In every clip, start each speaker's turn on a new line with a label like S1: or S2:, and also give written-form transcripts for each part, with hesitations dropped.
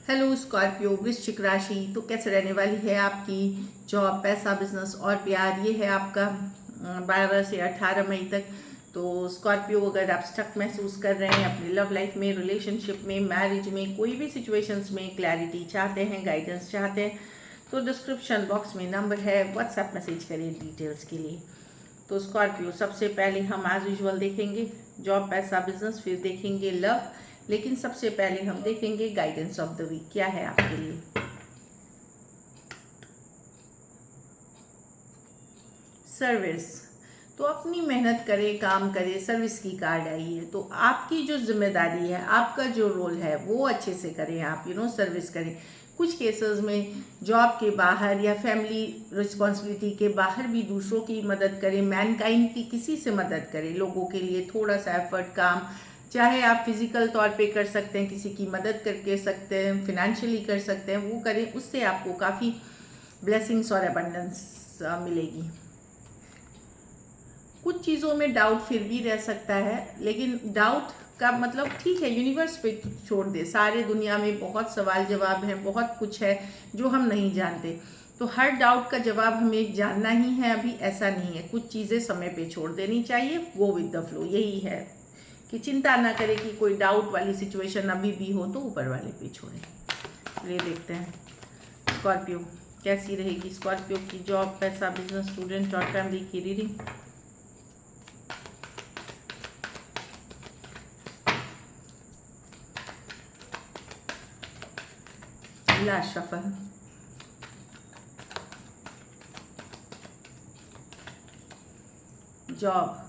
S1: Hello Scorpio वृश्चिक राशि, तो कैसे रहने वाली है आपकी जॉब, पैसा, बिजनेस और प्यार। ये है आपका 12 से 18 मई तक। तो स्कॉर्पियो, अगर आप स्टक महसूस कर रहे हैं अपनी लव लाइफ में, रिलेशनशिप में, मैरिज में, कोई भी सिचुएशंस में क्लैरिटी चाहते हैं, गाइडेंस चाहते हैं, तो डिस्क्रिप्शन बॉक्स में नंबर है, व्हाट्सएप मैसेज करिए डिटेल्स के लिए। तो स्कॉर्पियो, सबसे पहले हम एज यूजुअल देखेंगे जॉब, पैसा, बिजनेस, फिर देखेंगे लव, लेकिन सबसे पहले हम देखेंगे गाइडेंस ऑफ द वीक क्या है आपके लिए। सर्विस, तो अपनी मेहनत करें, काम करें, सर्विस की कार्ड आई है, तो आपकी जो जिम्मेदारी है, आपका जो रोल है वो अच्छे से करें आप, सर्विस करें। कुछ केसेस में जॉब के बाहर या फैमिली रिस्पॉन्सिबिलिटी के बाहर भी दूसरों की मदद करें, मैनकाइंड की किसी से मदद करें, लोगों के लिए थोड़ा सा एफर्ट, काम, चाहे आप फिजिकल तौर पे कर सकते हैं, किसी की मदद करके सकते हैं, फिनेंशियली कर सकते हैं, वो करें। उससे आपको काफ़ी ब्लेसिंग्स और अबंडेंस मिलेगी। कुछ चीज़ों में डाउट फिर भी रह सकता है, लेकिन डाउट का मतलब ठीक है, यूनिवर्स पे छोड़ दे। सारे दुनिया में बहुत सवाल जवाब हैं, बहुत कुछ है जो हम नहीं जानते, तो हर डाउट का जवाब हमें जानना ही है। अभी ऐसा नहीं है, कुछ चीज़ें समय पे छोड़ देनी चाहिए, गो विद द फ्लो। यही है कि चिंता ना करें कि कोई डाउट वाली सिचुएशन अभी भी हो तो ऊपर वाले पे छोड़ें। ये देखते हैं स्कॉर्पियो कैसी रहेगी स्कॉर्पियो की जॉब, पैसा, बिजनेस, स्टूडेंट और फैमिली की रीडिंग। Last shuffle. जॉब,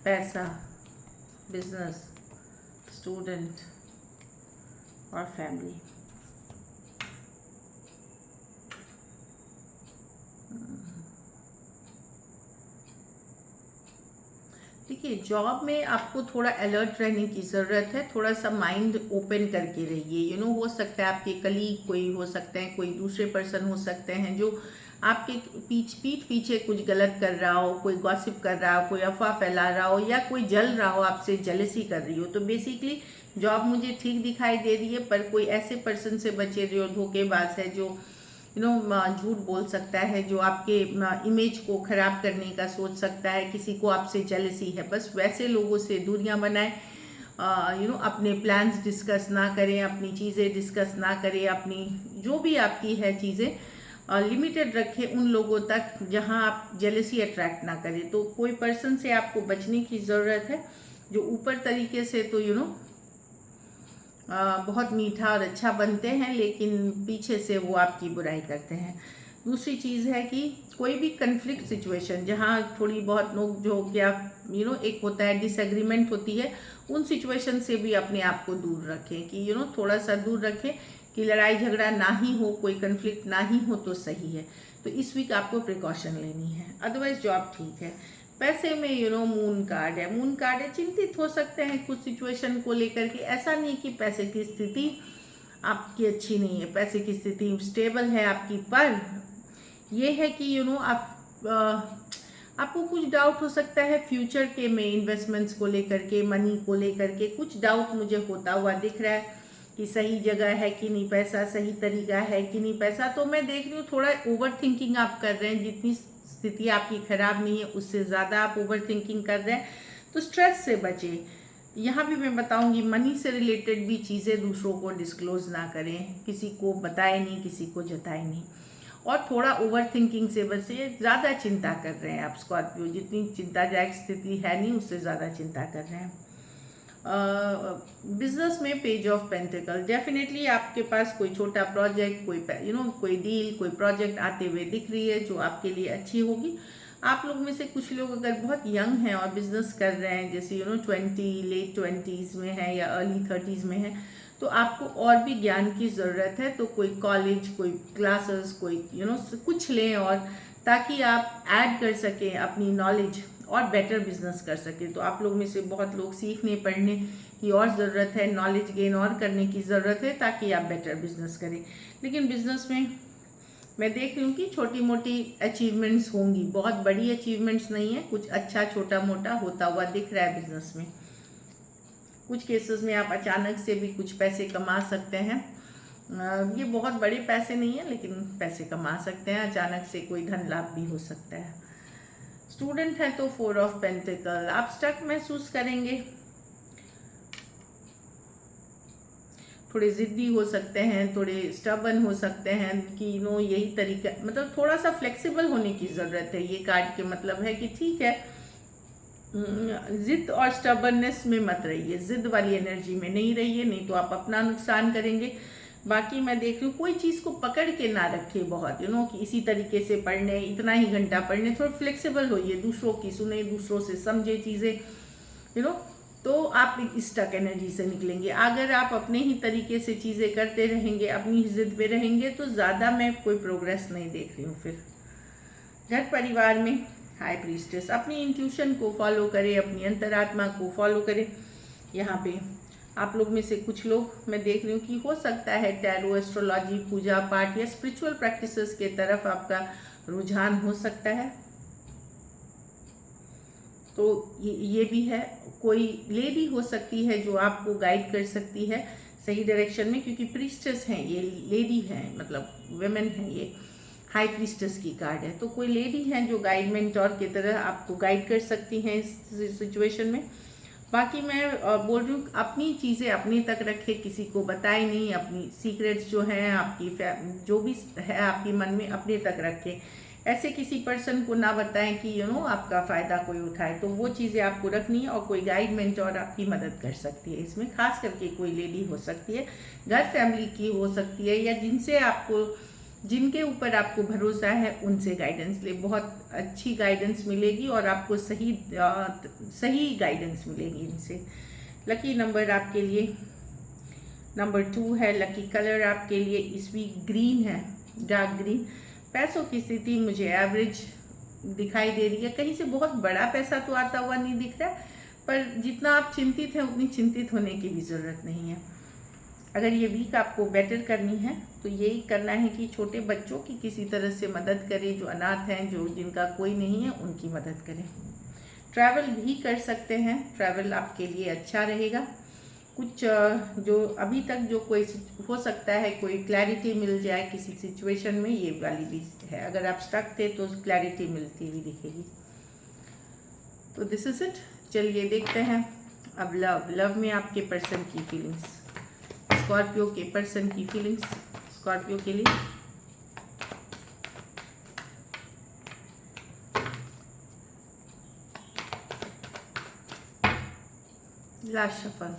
S1: पैसा, बिजनेस, स्टूडेंट और फैमिली। देखिए, जॉब में आपको थोड़ा अलर्ट रहने की ज़रूरत है, थोड़ा सा माइंड ओपन करके रहिए। हो सकता है आपके कलीग कोई हो सकते हैं, कोई दूसरे पर्सन हो सकते हैं जो आपके पीठ पीछे कुछ गलत कर रहा हो, कोई गॉसिप कर रहा हो, कोई अफवाह फैला रहा हो, या कोई जल रहा हो, आपसे जेलसी कर रही हो। तो बेसिकली जॉब मुझे ठीक दिखाई दे रही है, पर कोई ऐसे पर्सन से बचे जो धोखेबाज है, जो झूठ बोल सकता है, जो आपके इमेज को खराब करने का सोच सकता है, किसी को आपसे जेलसी है। बस वैसे लोगों से दूरियां बनाएं। अपने प्लान्स डिस्कस ना करें, अपनी चीज़ें डिस्कस ना करें, अपनी जो भी आपकी है चीज़ें लिमिटेड रखें उन लोगों तक जहां आप जेलसी अट्रैक्ट ना करें। तो कोई पर्सन से आपको बचने की ज़रूरत है जो ऊपर तरीके से तो बहुत मीठा और अच्छा बनते हैं, लेकिन पीछे से वो आपकी बुराई करते हैं। दूसरी चीज़ है कि कोई भी कन्फ्लिक्ट सिचुएशन जहाँ थोड़ी बहुत नोक झोंक या एक होता है डिसएग्रीमेंट होती है, उन सिचुएशन से भी अपने आप को दूर रखें कि थोड़ा सा दूर रखें कि लड़ाई झगड़ा ना ही हो, कोई कन्फ्लिक्ट ना ही हो तो सही है। तो इस वीक आपको प्रिकॉशन लेनी है, अदरवाइज जॉब ठीक है। पैसे में मून कार्ड है, मून कार्ड है, चिंतित हो सकते हैं कुछ सिचुएशन को लेकर के। ऐसा नहीं कि पैसे की स्थिति आपकी अच्छी नहीं है, पैसे की स्थिति स्टेबल है आपकी, पर यह है कि आपको कुछ डाउट हो सकता है फ्यूचर के में, इन्वेस्टमेंट्स को लेकर के, मनी को लेकर के कुछ डाउट मुझे होता हुआ दिख रहा है कि सही जगह है कि नहीं पैसा, सही तरीका है कि नहीं पैसा। तो मैं देख रही हूँ थोड़ा ओवर थिंकिंग आप कर रहे हैं, जितनी स्थिति आपकी खराब नहीं है उससे ज़्यादा आप ओवर थिंकिंग कर रहे हैं, तो स्ट्रेस से बचें। यहाँ भी मैं बताऊंगी मनी से रिलेटेड भी चीज़ें दूसरों को डिस्क्लोज ना करें, किसी को बताए नहीं, किसी को जताए नहीं, और थोड़ा ओवर थिंकिंग से बचे। ज़्यादा चिंता कर रहे हैं आप स्कॉर्पियो, जितनी चिंताजनक स्थिति है नहीं उससे ज़्यादा चिंता कर रहे हैं। बिजनेस में पेज ऑफ पेंटिकल, डेफिनेटली आपके पास कोई छोटा प्रोजेक्ट, कोई कोई डील, कोई प्रोजेक्ट आते हुए दिख रही है जो आपके लिए अच्छी होगी। आप लोग में से कुछ लोग अगर बहुत यंग हैं और बिजनेस कर रहे हैं, जैसे लेट 20s में है या अर्ली 30s में है, तो आपको और भी ज्ञान की ज़रूरत है। तो कोई कॉलेज, कोई क्लासेस, कोई कुछ लें, और ताकि आप ऐड कर सकें अपनी नॉलेज और बेटर बिजनेस कर सकें। तो आप लोग में से बहुत लोग सीखने पढ़ने की और ज़रूरत है, नॉलेज गेन और करने की ज़रूरत है, ताकि आप बेटर बिजनेस करें। लेकिन बिजनेस में मैं देख रही हूँ कि छोटी मोटी अचीवमेंट्स होंगी, बहुत बड़ी अचीवमेंट्स नहीं है, कुछ अच्छा छोटा मोटा होता हुआ दिख रहा है बिजनेस में। कुछ केसेस में आप अचानक से भी कुछ पैसे कमा सकते हैं। ये बहुत बड़े पैसे नहीं है, लेकिन पैसे कमा सकते हैं। अचानक से कोई धन लाभ भी हो सकता है। स्टूडेंट है तो 4 ऑफ पेंटिकल, आप स्टक महसूस करेंगे, थोड़े ज़िद्दी हो सकते हैं, थोड़े स्टबन हो सकते हैं कि यही तरीका, मतलब थोड़ा सा फ्लेक्सिबल होने की ज़रूरत है। ये कार्ड के मतलब है कि ठीक है, ज़िद और स्टबननेस में मत रहिए, ज़िद वाली एनर्जी में नहीं रहिए, नहीं तो आप अपना नुकसान करेंगे। बाकी मैं देख रही हूँ कोई चीज़ को पकड़ के ना रखे बहुत, कि इसी तरीके से पढ़ने, इतना ही घंटा पढ़ने। थोड़ा फ्लेक्सिबल होइए, दूसरों की सुने, दूसरों से समझे चीज़ें, तो आप स्टक एनर्जी से निकलेंगे। अगर आप अपने ही तरीके से चीज़ें करते रहेंगे, अपनी जिद पे रहेंगे, तो ज़्यादा मैं कोई प्रोग्रेस नहीं देख रही हूँ। फिर घर परिवार में हाई प्रीस्टेस, अपनी इंट्यूशन को फॉलो करें, अपनी अंतरात्मा को फॉलो करें। यहाँ पे आप लोग में से कुछ लोग मैं देख रही हूँ कि हो सकता है टैरो, एस्ट्रोलॉजी, पूजा पाठ या स्पिरिचुअल प्रैक्टिसेस के तरफ आपका रुझान हो सकता है। तो ये भी है, कोई लेडी हो सकती है जो आपको गाइड कर सकती है सही डायरेक्शन में, क्योंकि प्रीस्टेस हैं, ये लेडी हैं, मतलब वेमेन है। ये हाई प्रीस्टेस की कार्ड है, तो कोई लेडी है जो गाइड मेंटोर की तरह आपको गाइड कर सकती हैं इस सिचुएशन में। बाकी मैं बोल रही हूँ अपनी चीज़ें अपने तक रखे, किसी को बताए नहीं। अपनी सीक्रेट्स जो हैं आपकी, जो भी है आपके मन में, अपने तक रखें। ऐसे किसी पर्सन को ना बताएं कि आपका फ़ायदा कोई उठाए। तो वो चीज़ें आपको रखनी है, और कोई गाइड मेंटोर आपकी मदद कर सकती है इसमें। खास करके कोई लेडी हो सकती है, घर फैमिली की हो सकती है, या जिनके ऊपर आपको भरोसा है उनसे गाइडेंस ले। बहुत अच्छी गाइडेंस मिलेगी और आपको सही गाइडेंस मिलेगी इनसे। लकी नंबर आपके लिए नंबर 2 है। लकी कलर आपके लिए इस वीक ग्रीन है, डार्क ग्रीन। पैसों की स्थिति मुझे एवरेज दिखाई दे रही है। कहीं से बहुत बड़ा पैसा तो आता हुआ नहीं दिख रहा, पर जितना आप चिंतित हैं उतनी चिंतित होने की भी ज़रूरत नहीं है। अगर ये वीक आपको बेटर करनी है तो यही करना है कि छोटे बच्चों की किसी तरह से मदद करें, जो अनाथ हैं, जिनका कोई नहीं है, उनकी मदद करें। ट्रैवल भी कर सकते हैं, ट्रैवल आपके लिए अच्छा रहेगा। कुछ जो अभी तक जो कोई हो सकता है, कोई क्लैरिटी मिल जाए किसी सिचुएशन में, ये वाली भी है। अगर आप स्टक थे तो क्लैरिटी मिलती हुई दिखेगी। तो दिस इज इट। चलिए देखते हैं अब लव में आपके पर्सन की फीलिंग्स, स्कॉर्पियो के पर्सन की फीलिंग्स स्कॉर्पियो के लिए। Last shuffle,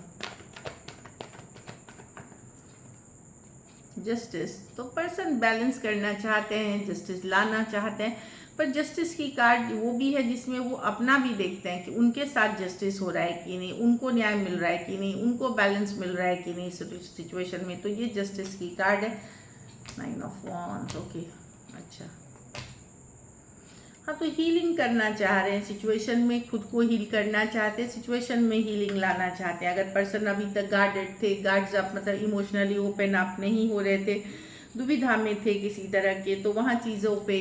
S1: justice. तो पर्सन बैलेंस करना चाहते हैं, जस्टिस लाना चाहते हैं, पर जस्टिस की कार्ड वो भी है जिसमें वो अपना भी देखते हैं कि उनके साथ जस्टिस हो रहा है कि नहीं, उनको न्याय मिल रहा है कि नहीं, उनको बैलेंस मिल रहा है कि नहीं सिचुएशन में। तो ये जस्टिस की कार्ड है। 9 ऑफ वॉन्ड्स, ओके, अच्छा। हाँ, तो हीलिंग करना चाह रहे हैं सिचुएशन में, खुद को हील करना चाहते हैं, सिचुएशन में हीलिंग लाना चाहते हैं। अगर पर्सन अभी तक गार्डेड थे, गार्ड्स अप, मतलब इमोशनली ओपन अप नहीं हो रहे थे, दुविधा में थे किसी तरह के, तो वहाँ चीज़ों पे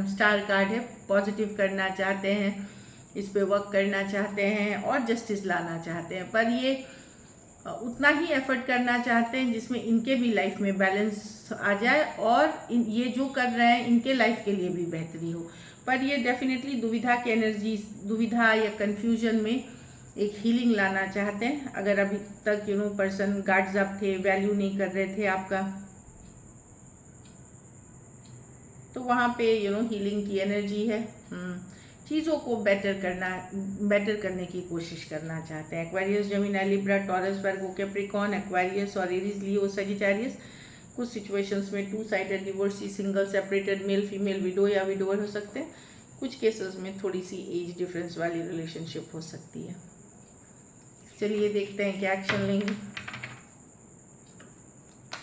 S1: स्टार कार्ड है, पॉजिटिव करना चाहते हैं, इस पे वर्क करना चाहते हैं और जस्टिस लाना चाहते हैं। पर ये उतना ही एफर्ट करना चाहते हैं जिसमें इनके भी लाइफ में बैलेंस आ जाए, और ये जो कर रहे हैं इनके लाइफ के लिए भी बेहतरी हो। पर ये डेफिनेटली दुविधा की एनर्जी, दुविधा या कन्फ्यूजन में एक हीलिंग लाना चाहते हैं। अगर अभी तक पर्सन गार्ड्स अप थे, वैल्यू नहीं कर रहे थे आपका, तो वहाँ पे हीलिंग की एनर्जी है। चीज़ों को बेटर करने की कोशिश करना चाहते हैं। एक्वेरियस, जेमिनी, लिब्रा, टॉरस, वर्गो, कैप्रिकॉर्न, एक्वेरियस और एरीज, लियो, सजिटेरियस। कुछ सिचुएशंस में 2 sided divorcee, single, separated, male female, window या विडोवर हो सकते हैं। कुछ केसेस में थोड़ी सी एज डिफरेंस वाली रिलेशनशिप हो सकती है। चलिए देखते हैं क्या एक्शन लेंगे,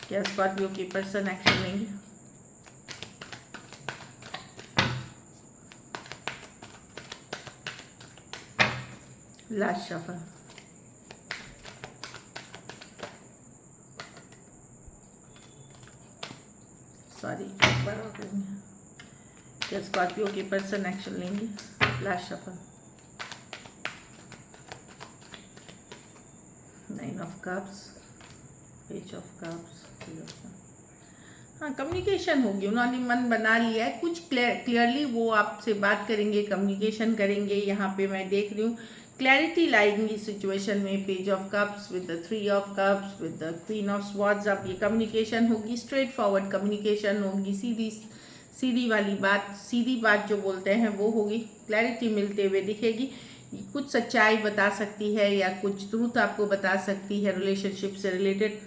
S1: क्या स्कॉर्पियो के पर्सन एक्शन लेंगे। लास्ट शफल, सॉरी, एक बार और करेंगे। क्या स्कॉर्पियो के पर्सन एक्शन लेंगे। Last shuffle, cups, page of cups. हाँ, कम्युनिकेशन होगी, उन्होंने मन बना लिया है, कुछ क्लियरली वो आपसे बात करेंगे, कम्युनिकेशन करेंगे। यहाँ पे मैं देख रही हूँ क्लैरिटी लाएंगी सिचुएशन में, page of cups with the 3 of cups with the queen of swords. अब ये कम्युनिकेशन होगी, स्ट्रेट फॉरवर्ड कम्युनिकेशन होगी, सीधी वाली बात, सीधी बात जो बोलते हैं वो होगी, क्लैरिटी मिलते हुए दिखेगी। कुछ सच्चाई बता सकती है या कुछ ट्रूथ आपको बता सकती है रिलेशनशिप से रिलेटेड।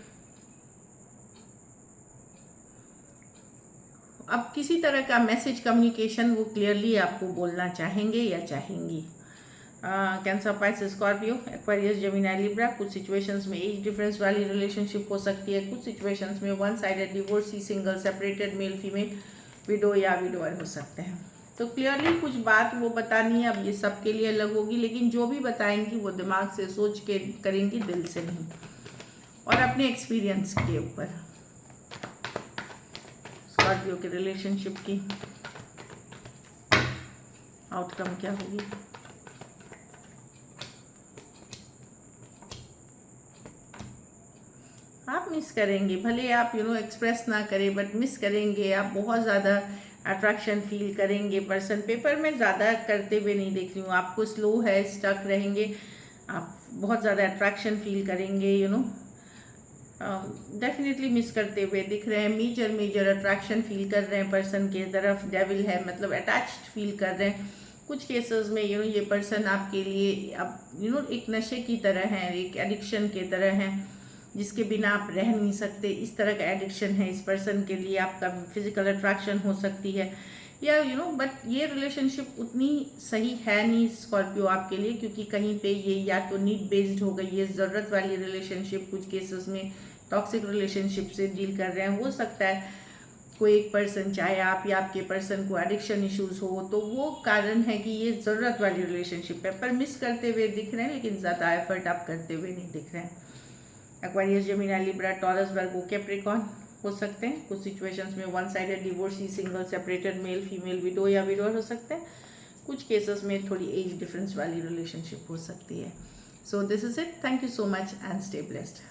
S1: अब किसी तरह का मैसेज कम्युनिकेशन वो क्लियरली आपको बोलना चाहेंगे या चाहेंगी। Cancer, Pisces, Scorpio, Aquarius, Gemini, Libra. कुछ सिचुएशंस में एज डिफरेंस वाली रिलेशनशिप हो सकती है, कुछ सिचुएशंस में one sided divorcee, single, separated, male female, window या विडोअर हो सकते हैं। तो क्लियरली कुछ बात वो बतानी है। अब ये सबके लिए अलग होगी, लेकिन जो भी बताएंगी वो दिमाग से सोच के करेंगी, दिल से नहीं, और अपने एक्सपीरियंस के ऊपर। स्कॉर्पियो के रिलेशनशिप की आउटकम क्या होगी? आप मिस करेंगे, भले आप एक्सप्रेस ना करें, बट मिस करेंगे आप। बहुत ज़्यादा अट्रैक्शन फील करेंगे। पर्सन पेपर में ज़्यादा करते हुए नहीं देख रही हूँ, आपको स्लो है, स्टक रहेंगे आप, बहुत ज़्यादा अट्रैक्शन फील करेंगे, डेफिनेटली मिस करते हुए दिख रहे हैं। मेजर अट्रैक्शन फील कर रहे हैं पर्सन के तरफ, डेविल है, मतलब अटैच्ड फील कर रहे हैं। कुछ केसेस में ये पर्सन आपके लिए अब एक नशे की तरह है, एक एडिक्शन के तरह है, जिसके बिना आप रह नहीं सकते। इस तरह का एडिक्शन है इस पर्सन के लिए। आपका फिजिकल अट्रैक्शन हो सकती है या बट ये रिलेशनशिप उतनी सही है नहीं स्कॉर्पियो आपके लिए, क्योंकि कहीं पे ये या तो नीड बेस्ड हो गई है, ज़रूरत वाली रिलेशनशिप। कुछ केसेस में टॉक्सिक रिलेशनशिप से डील कर रहे हैं। हो सकता है कोई एक पर्सन, चाहे आप या आपके पर्सन को एडिक्शन इश्यूज हो, तो वो कारण है कि ये ज़रूरत वाली रिलेशनशिप है। पर मिस करते हुए दिख रहे हैं, लेकिन ज़्यादा एफर्ट आप करते हुए नहीं दिख रहे हैं। एक्वेरियस, जेमिनी, लिब्रा, टॉरस, वर्गो, कैप्रिकॉर्न हो सकते हैं। कुछ सिचुएशंस में one sided divorcee, single, separated, male female, window या विडोअर हो सकते हैं। कुछ केसेस में थोड़ी एज डिफरेंस वाली रिलेशनशिप हो सकती है। So this is it. Thank you so much and stay blessed.